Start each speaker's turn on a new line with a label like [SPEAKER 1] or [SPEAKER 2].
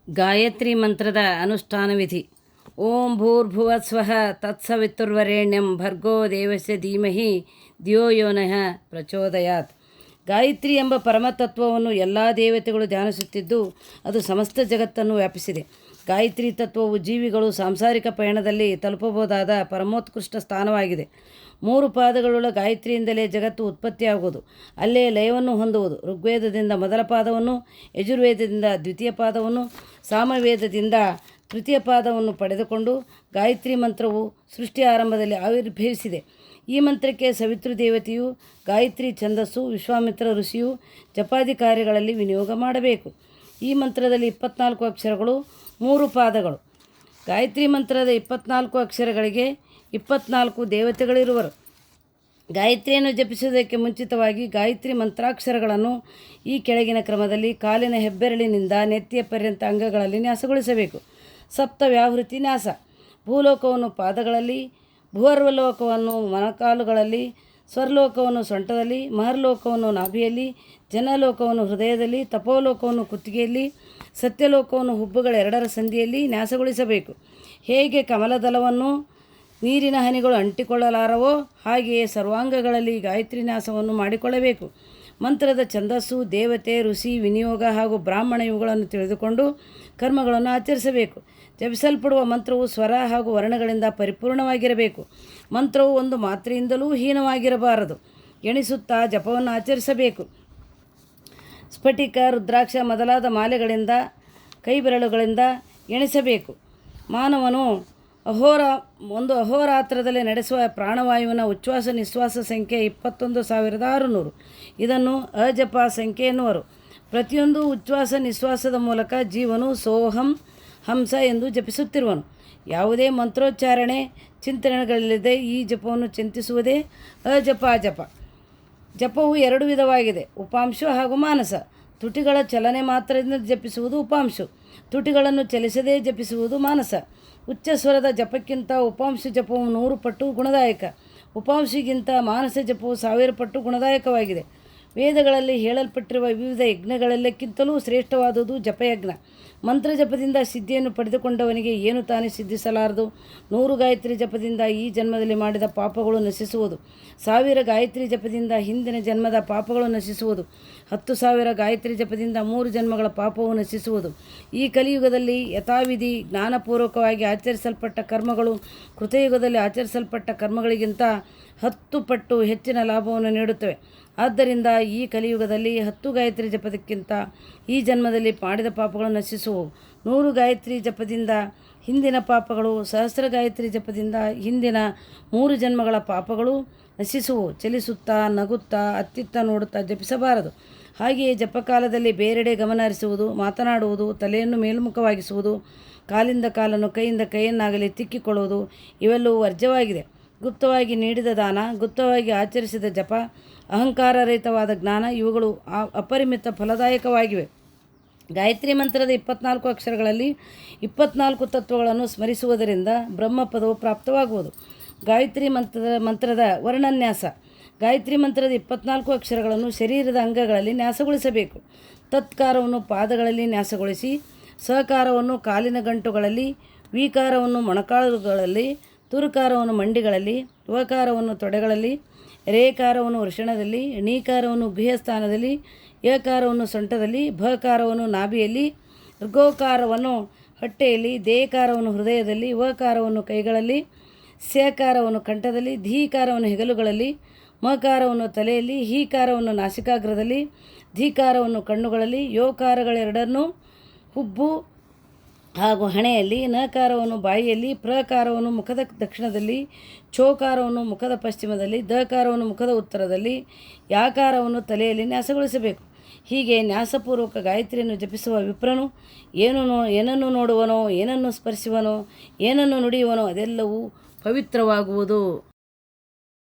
[SPEAKER 1] ಗಾಯತ್ರಿ ಮಂತ್ರದ ಅನುಷ್ಠಾನ ವಿಧಿ. ಓಂ ಭೂರ್ಭುವಃ ಸ್ವಃ ತತ್ಸವಿತುರ್ವರೆಣ್ಯಂ ಭರ್ಗೋ ದೇವಸ್ಯ ಧೀಮಹಿ ಧಿಯೋ ಯೋ ನಃ ಪ್ರಚೋದಯಾತ್. ಗಾಯತ್ರಿ ಎಂಬ ಪರಮತತ್ವವನ್ನು ಎಲ್ಲ ದೇವತೆಗಳು ಧ್ಯಾನಿಸುತ್ತಿದ್ದು ಅದು ಸಮಸ್ತ ಜಗತ್ತನ್ನು ವ್ಯಾಪಿಸಿದೆ. ಗಾಯತ್ರಿ ತತ್ವವು ಜೀವಿಗಳು ಸಾಂಸಾರಿಕ ಪಯಣದಲ್ಲಿ ತಲುಪಬಹುದಾದ ಪರಮೋತ್ಕೃಷ್ಟ ಸ್ಥಾನವಾಗಿದೆ. 3 ಪಾದಗಳುಳ್ಳ ಗಾಯತ್ರಿಯಿಂದಲೇ ಜಗತ್ತು ಉತ್ಪತ್ತಿಯಾಗುವುದು, ಅಲ್ಲೇ ಲಯವನ್ನು ಹೊಂದುವುದು. ಋಗ್ವೇದದಿಂದ ಮೊದಲ ಪಾದವನ್ನು, ಯಜುರ್ವೇದದಿಂದ ದ್ವಿತೀಯ ಪಾದವನ್ನು, ಸಾಮವೇದದಿಂದ ತೃತೀಯ ಪಾದವನ್ನು ಪಡೆದುಕೊಂಡು ಗಾಯತ್ರಿ ಮಂತ್ರವು ಸೃಷ್ಟಿಯ ಆರಂಭದಲ್ಲಿ ಆವಿರ್ಭವಿಸಿದೆ. ಈ ಮಂತ್ರಕ್ಕೆ ಸವಿತೃ ದೇವತೆಯು ಗಾಯತ್ರಿ ಛಂದಸ್ಸು ವಿಶ್ವಾಮಿತ್ರ ಋಷಿಯು ಜಪಾದಿ ಕಾರ್ಯಗಳಲ್ಲಿ ವಿನಿಯೋಗ ಮಾಡಬೇಕು. ಈ ಮಂತ್ರದಲ್ಲಿ 24 ಅಕ್ಷರಗಳು, 3 ಪಾದಗಳು. ಗಾಯತ್ರಿ ಮಂತ್ರದ 24 ಅಕ್ಷರಗಳಿಗೆ 24 ದೇವತೆಗಳಿರುವರು. ಗಾಯತ್ರಿಯನ್ನು ಜಪಿಸುವುದಕ್ಕೆ ಮುಂಚಿತವಾಗಿ ಗಾಯತ್ರಿ ಮಂತ್ರಾಕ್ಷರಗಳನ್ನು ಈ ಕೆಳಗಿನ ಕ್ರಮದಲ್ಲಿ ಕಾಲಿನ ಹೆಬ್ಬೆರಳಿನಿಂದ ನೆತ್ತಿಯ ಪರ್ಯಂತ ಅಂಗಗಳಲ್ಲಿ ನ್ಯಾಸಗೊಳಿಸಬೇಕು. ಸಪ್ತ ವ್ಯಾಹೃತಿ ನ್ಯಾಸ. ಭೂಲೋಕವನ್ನು ಪಾದಗಳಲ್ಲಿ, ಭೂರ್ವಲೋಕವನ್ನು ಮೊಣಕಾಲುಗಳಲ್ಲಿ, ಸ್ವರ್ಲೋಕವನ್ನು ಸೊಂಟದಲ್ಲಿ, ಮಹರ್ಲೋಕವನ್ನು ನಾಭಿಯಲ್ಲಿ, ಜನಲೋಕವನ್ನು ಹೃದಯದಲ್ಲಿ, ತಪೋಲೋಕವನ್ನು ಕುತ್ತಿಗೆಯಲ್ಲಿ, ಸತ್ಯಲೋಕವನ್ನು ಹುಬ್ಬುಗಳೆರಡರ ಸಂಧಿಯಲ್ಲಿ ನ್ಯಾಸಗೊಳಿಸಬೇಕು. ಹೇಗೆ ಕಮಲದಳವನ್ನು ನೀರಿನ ಹನಿಗಳು ಅಂಟಿಕೊಳ್ಳಲಾರವೋ ಹಾಗೆಯೇ ಸರ್ವಾಂಗಗಳಲ್ಲಿ ಗಾಯತ್ರಿ ನ್ಯಾಸವನ್ನು ಮಾಡಿಕೊಳ್ಳಬೇಕು. ಮಂತ್ರದ ಛಂದಸ್ಸು, ದೇವತೆ, ಋಷಿ, ವಿನಿಯೋಗ ಹಾಗೂ ಬ್ರಾಹ್ಮಣ ಇವುಗಳನ್ನು ತಿಳಿದುಕೊಂಡು ಕರ್ಮಗಳನ್ನು ಆಚರಿಸಬೇಕು. ಜಪಿಸಲ್ಪಡುವ ಮಂತ್ರವು ಸ್ವರ ಹಾಗೂ ವರ್ಣಗಳಿಂದ ಪರಿಪೂರ್ಣವಾಗಿರಬೇಕು. ಮಂತ್ರವು ಒಂದು ಮಾತ್ರೆಯಿಂದಲೂ ಹೀನವಾಗಿರಬಾರದು. ಎಣಿಸುತ್ತಾ ಜಪವನ್ನು ಆಚರಿಸಬೇಕು. ಸ್ಫಟಿಕ, ರುದ್ರಾಕ್ಷ ಮೊದಲಾದ ಮಾಲೆಗಳಿಂದ, ಕೈಬೆರಳುಗಳಿಂದ ಎಣಿಸಬೇಕು. ಮಾನವನು ಅಹೋರಾತ್ರದಲ್ಲಿ ನಡೆಸುವ ಪ್ರಾಣವಾಯುವಿನ ಉಚ್ಛ್ವಾಸ ನಿಶ್ವಾಸ ಸಂಖ್ಯೆ 21,600. ಇದನ್ನು ಅಜಪ ಸಂಖ್ಯೆ ಎನ್ನುವರು. ಪ್ರತಿಯೊಂದು ಉಚ್ಛ್ವಾಸ ನಿಶ್ವಾಸದ ಮೂಲಕ ಜೀವನು ಸೋಹಂ ಹಂಸ ಎಂದು ಜಪಿಸುತ್ತಿರುವನು. ಯಾವುದೇ ಮಂತ್ರೋಚ್ಚಾರಣೆ ಚಿಂತನೆಗಳಿಲ್ಲದೆ ಈ ಜಪವನ್ನು ಚಿಂತಿಸುವುದೇ ಅಜಪ. ಜಪವು 2 ವಿಧವಾಗಿದೆ, ಉಪಾಂಶು ಹಾಗೂ ಮಾನಸ. ತುಟಿಗಳ ಚಲನೆ ಮಾತ್ರದಿಂದ ಜಪಿಸುವುದು ಉಪಾಂಶು, ತುಟಿಗಳನ್ನು ಚಲಿಸದೇ ಜಪಿಸುವುದು ಮಾನಸ. ಉಚ್ಚ ಸ್ವರದ ಜಪಕ್ಕಿಂತ ಉಪಾಂಶ ಜಪವು 100 ಪಟ್ಟು ಗುಣದಾಯಕ. ಉಪಾಂಶಿಗಿಂತ ಮಾನಸ ಜಪವು 1000 ಪಟ್ಟು ಗುಣದಾಯಕವಾಗಿದೆ. ವೇದಗಳಲ್ಲಿ ಹೇಳಲ್ಪಟ್ಟಿರುವ ವಿವಿಧ ಯಜ್ಞಗಳೆಲ್ಲಕ್ಕಿಂತಲೂ ಶ್ರೇಷ್ಠವಾದುದು ಜಪಯಜ್ಞ. ಮಂತ್ರ ಜಪದಿಂದ ಸಿದ್ಧಿಯನ್ನು ಪಡೆದುಕೊಂಡವನಿಗೆ ಏನು ತಾನೇ ಸಿದ್ಧಿಸಲಾರದು. 100 ಗಾಯತ್ರಿ ಜಪದಿಂದ ಈ ಜನ್ಮದಲ್ಲಿ ಮಾಡಿದ ಪಾಪಗಳು ನಶಿಸುವುದು. 1000 ಗಾಯತ್ರಿ ಜಪದಿಂದ ಹಿಂದಿನ ಜನ್ಮದ ಪಾಪಗಳು ನಶಿಸುವುದು. 10,000 ಗಾಯತ್ರಿ ಜಪದಿಂದ 3 ಜನ್ಮಗಳ ಪಾಪವು ನಶಿಸುವುದು. ಈ ಕಲಿಯುಗದಲ್ಲಿ ಯಥಾವಿಧಿ ಜ್ಞಾನಪೂರ್ವಕವಾಗಿ ಆಚರಿಸಲ್ಪಟ್ಟ ಕರ್ಮಗಳು ಕೃತಯುಗದಲ್ಲಿ ಆಚರಿಸಲ್ಪಟ್ಟ ಕರ್ಮಗಳಿಗಿಂತ 10 ಪಟ್ಟು ಹೆಚ್ಚಿನ ಲಾಭವನ್ನು ನೀಡುತ್ತವೆ. ಆದ್ದರಿಂದ ಈ ಕಲಿಯುಗದಲ್ಲಿ 10 ಗಾಯತ್ರಿ ಜಪದಕ್ಕಿಂತ ಈ ಜನ್ಮದಲ್ಲಿ ಮಾಡಿದ ಪಾಪಗಳು ನಶಿಸುವು. 100 ಗಾಯತ್ರಿ ಜಪದಿಂದ ಹಿಂದಿನ ಪಾಪಗಳು, 1000 ಗಾಯತ್ರಿ ಜಪದಿಂದ ಹಿಂದಿನ 3 ಜನ್ಮಗಳ ಪಾಪಗಳು ನಶಿಸುವು. ಚಲಿಸುತ್ತಾ, ನಗುತ್ತಾ, ಅತ್ತಿತ್ತ ನೋಡುತ್ತಾ ಜಪಿಸಬಾರದು. ಹಾಗೆಯೇ ಜಪಕಾಲದಲ್ಲಿ ಬೇರೆಡೆ ಗಮನ ಹರಿಸುವುದು, ಮಾತನಾಡುವುದು, ತಲೆಯನ್ನು ಮೇಲ್ಮುಖವಾಗಿಸುವುದು, ಕಾಲಿಂದ ಕಾಲನ್ನು, ಕೈಯಿಂದ ಕೈಯನ್ನಾಗಲಿ ತಿಕ್ಕಿಕೊಳ್ಳುವುದು ಇವೆಲ್ಲವೂ ವರ್ಜ್ಯವಾಗಿದೆ. ಗುಪ್ತವಾಗಿ ನೀಡಿದ ದಾನ, ಗುಪ್ತವಾಗಿ ಆಚರಿಸಿದ ಜಪ, ಅಹಂಕಾರರಹಿತವಾದ ಜ್ಞಾನ ಇವುಗಳು ಅಪರಿಮಿತ ಫಲದಾಯಕವಾಗಿವೆ. ಗಾಯತ್ರಿ ಮಂತ್ರದ 24 ಅಕ್ಷರಗಳಲ್ಲಿ 24 ತತ್ವಗಳನ್ನು ಸ್ಮರಿಸುವುದರಿಂದ ಬ್ರಹ್ಮಪದವು ಪ್ರಾಪ್ತವಾಗುವುದು. ಗಾಯತ್ರಿ ಮಂತ್ರದ ವರ್ಣನ್ಯಾಸ. ಗಾಯತ್ರಿ ಮಂತ್ರದ 24 ಅಕ್ಷರಗಳನ್ನು ಶರೀರದ ಅಂಗಗಳಲ್ಲಿ ನ್ಯಾಸಗೊಳಿಸಬೇಕು. ತತ್ಕಾರವನ್ನು ಪಾದಗಳಲ್ಲಿ ನ್ಯಾಸಗೊಳಿಸಿ, ಸಕಾರವನ್ನು ಕಾಲಿನ ಗಂಟುಗಳಲ್ಲಿ, ವಿಕಾರವನ್ನು ಮೊಣಕಾಲುಗಳಲ್ಲಿ, ತುರುಕಾರವನ್ನು ಮಂಡಿಗಳಲ್ಲಿ, ವಕಾರವನ್ನು ತೊಡೆಗಳಲ್ಲಿ, ರೇಕಾರವನ್ನು ವೃಷಣದಲ್ಲಿ, ಣೀಕಾರವನ್ನು ಗುಹ್ಯ ಸ್ಥಾನದಲ್ಲಿ, ಯಕಾರವನ್ನು ಸೊಂಟದಲ್ಲಿ, ಭಕಾರವನ್ನು ನಾಭಿಯಲ್ಲಿ, ಋಗೋಕಾರವನ್ನು ಹೊಟ್ಟೆಯಲ್ಲಿ, ದೇಕಾರವನ್ನು ಹೃದಯದಲ್ಲಿ, ವಕಾರವನ್ನು ಕೈಗಳಲ್ಲಿ, ಸ್ಯಕಾರವನ್ನು ಕಂಠದಲ್ಲಿ, ಧೀಕಾರವನ್ನು ಹೆಗಲುಗಳಲ್ಲಿ, ಮಕಾರವನ್ನು ತಲೆಯಲ್ಲಿ, ಹೀಕಾರವನ್ನು ನಾಸಿಕಾಗ್ರದಲ್ಲಿ, ಧೀಕಾರವನ್ನು ಕಣ್ಣುಗಳಲ್ಲಿ, ಯೋಕಾರಗಳೆರಡನ್ನೂ ಹುಬ್ಬು ಹಾಗೂ ಹಣೆಯಲ್ಲಿ, ನಕಾರವನ್ನು ಬಾಯಿಯಲ್ಲಿ, ಪ್ರಕಾರವನ್ನು ಮುಖದ ದಕ್ಷಿಣದಲ್ಲಿ, ಚೋಕಾರವನ್ನು ಮುಖದ ಪಶ್ಚಿಮದಲ್ಲಿ, ದಕಾರವನ್ನು ಮುಖದ ಉತ್ತರದಲ್ಲಿ, ಯಾಕಾರವನ್ನು ತಲೆಯಲ್ಲಿ ನ್ಯಾಸಗೊಳಿಸಬೇಕು. ಹೀಗೆ ನ್ಯಾಸಪೂರ್ವಕ ಗಾಯತ್ರಿಯನ್ನು ಜಪಿಸುವ ವಿಪ್ರನು ಏನನ್ನು ನೋಡುವನೋ, ಏನನ್ನು ಸ್ಪರ್ಶಿಸುವನೋ, ಏನನ್ನು ನುಡಿಯುವನೋ ಅದೆಲ್ಲವೂ ಪವಿತ್ರವಾಗುವುದು.